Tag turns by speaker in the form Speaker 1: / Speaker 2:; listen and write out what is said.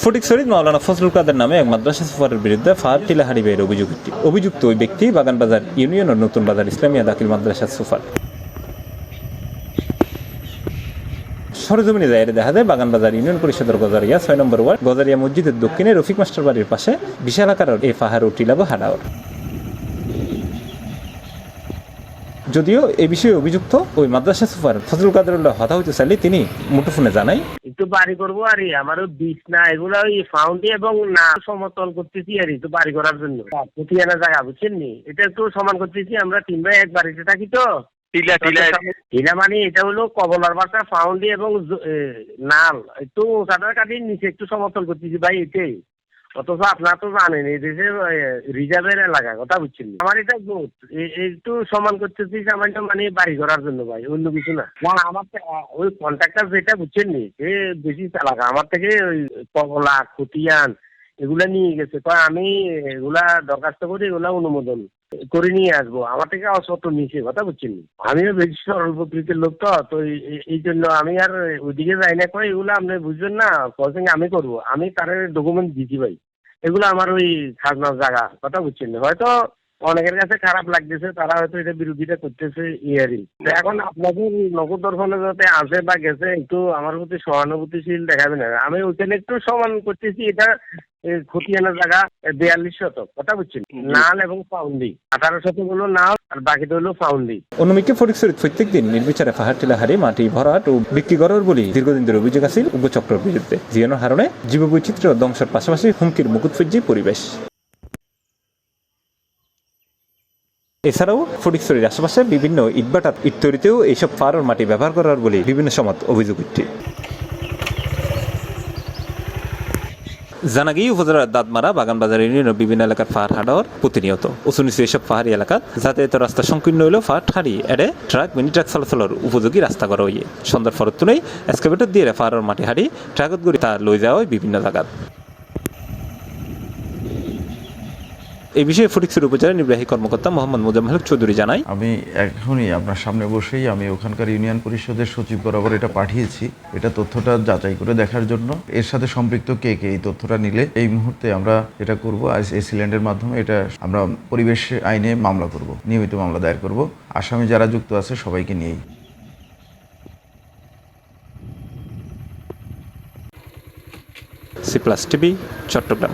Speaker 1: ফটিকছড়ির মাওলানা ফজলুল কাদের নামে এক মাদ্রাসা সুপারের বিরুদ্ধে ফাহাদ টিলাহারি বের অভিযুক্ত ওই ব্যক্তি বাগানবাজার ইউনিয়নের নতুন বাজার ইসলামিয়া দাখিল মাদ্রাসা সুপার। সরেজমিনে দায়েরে দেখা যায় বাগানবাজার ইউনিয়ন পরিষদের গজারিয়া ৬ নম্বর ওয়ার্ড গজারিয়া মসজিদের দক্ষিণে রফিক মাস্টার বাড়ির পাশে বিশাল আকারের এই ফাহার ও টিলাগো হাডাওয়ার। যদিও এই বিষয়ে অভিযুক্ত ওই মাদ্রাসা সুপার ফজলুল কাদের হতা হইতে চাইলে তিনি মুঠোফোনে জানাই,
Speaker 2: একটু বাড়ি করবো আর আমারও বিষ না এগুলো ওই ফাউন্ডি এবং না সমতল করতেছি আর একটু বাড়ি করার জন্য প্রতিখানা জায়গা বুঝছেন নি, এটা একটু সমান করতেছি। আমরা 3 ভাই এক বাড়িতে থাকি তো টিলা মানে এটা হলো কবলার বাসা ফাউন্ডি এবং নাল একটু চাটার কাটিয়ে নিচে একটু সমতল করতেছি ভাই এটাই। অথচ আপনারা তো জানেন এই দেশে রিজার্ভের এলাকা কথা বুঝছেন, আমার এটা একটু সমান করতেছি সামান্য মানে বাড়ি করার জন্য ভাই, অন্য কিছু না। আমার ওই কন্ট্রাক্টর যেটা বুঝছেন নি সে বেশি এলাকা আমার থেকে ওই কবলা খতিয়ান এগুলা নিয়ে গেছে, তো আমি এগুলা দরখাস্ত করে এগুলা অনুমোদন করে নিয়ে আসবো, আমার থেকে অসত নিচে কথা বুঝছেন। আমিও বেশি সরল প্রকৃতির লোক তো এই জন্য আমি আর ওইদিকে যাই না। কয় এগুলো আপনি বুঝবেন না, কলসিং আমি করবো, আমি তার ডকুমেন্ট দিচ্ছি ভাই, এগুলো আমার ওই খাজনার জায়গা কথা বুঝছেন। হয়তো অনেকের কাছে খারাপ লাগতেছে, তারা হয়তো এটা বিরোধিতা করতেছে ইয়ারই। এখন আপনাদের নগদ দর্শনে যাতে আসে বা গেছে একটু আমার প্রতি সহানুভূতিশীল দেখাবেন। আমি ওইখানে একটু সমান করতেছি, এটা খতিয়ানের জায়গা 42 শতক কথা বুঝছেন, নাল এবং ফাউন্ডি 18 শতক হলো নাল আর বাকিটা হলো ফাউন্ডি।
Speaker 1: অন্যদিকে ফটিকছড়িত প্রত্যেক দিন নির্বিচারে ফাহার টিলাহারি মাটি ভরাট ও বিক্রি করার বলে দীর্ঘদিন ধরে অভিযোগ আছে উপচক্রের বিরুদ্ধে, জিয়ানোর হারণে জীববৈচিত্র্য ধ্বংসের পাশাপাশি হুমকির মুকুট ফিরছে পরিবেশ। এছাড়াও ফটিকছড়ির আশেপাশে বিভিন্ন ইটভাটার ইট তৈরিতেও এইসব ফাহার মাটি ব্যবহার করার বলে বিভিন্ন সময় অভিযোগ উঠছে। জানা গিয়ে উপজেলার দাঁতমারা বাগানবাজার ইউনিয়নের বিভিন্ন এলাকার ফাহার হাডাওয়ার প্রতিনিয়ত উঁচু নিচু এসব পাহাড়ি এলাকা যাতায়াত রাস্তা সংকীর্ণ হলেও ফাহার ঠাড়ি এড়ে ট্রাক মিনি ট্রাক চলাচলের উপযোগী রাস্তা করা হইয়ে সন্ধ্যার ফরত নেই এক্সকাভেটর দিয়ে ফাহারের মাটি হাড়ি ট্রাকত গড়ি তা লই যাওয়া হয় বিভিন্ন জায়গায়। এই বিষয়ে ফটিকছড়ি উপজেলা নির্বাহী কর্মকর্তা মোহাম্মদ মোজাম্মেল হক চৌধুরী জানাই,
Speaker 3: আমি এখনই আপনার সামনে বসেই আমি ওখানকার ইউনিয়ন পরিষদের সচিব বরাবর এটা পাঠিয়েছি, এটা তথ্যটা যাচাই করে দেখার জন্য এর সাথে সম্পৃক্ত কে কে এই তথ্যটা নিলে এই মুহূর্তে আমরা এটা করব। এসিল্যান্ডের মাধ্যমে এটা আমরা পরিবেশ আইনে মামলা করব, নিয়মিত মামলা দায়ের করব আসামি যারা যুক্ত আছে সবাইকে নিয়েই।
Speaker 1: C plus TV, Chittagong.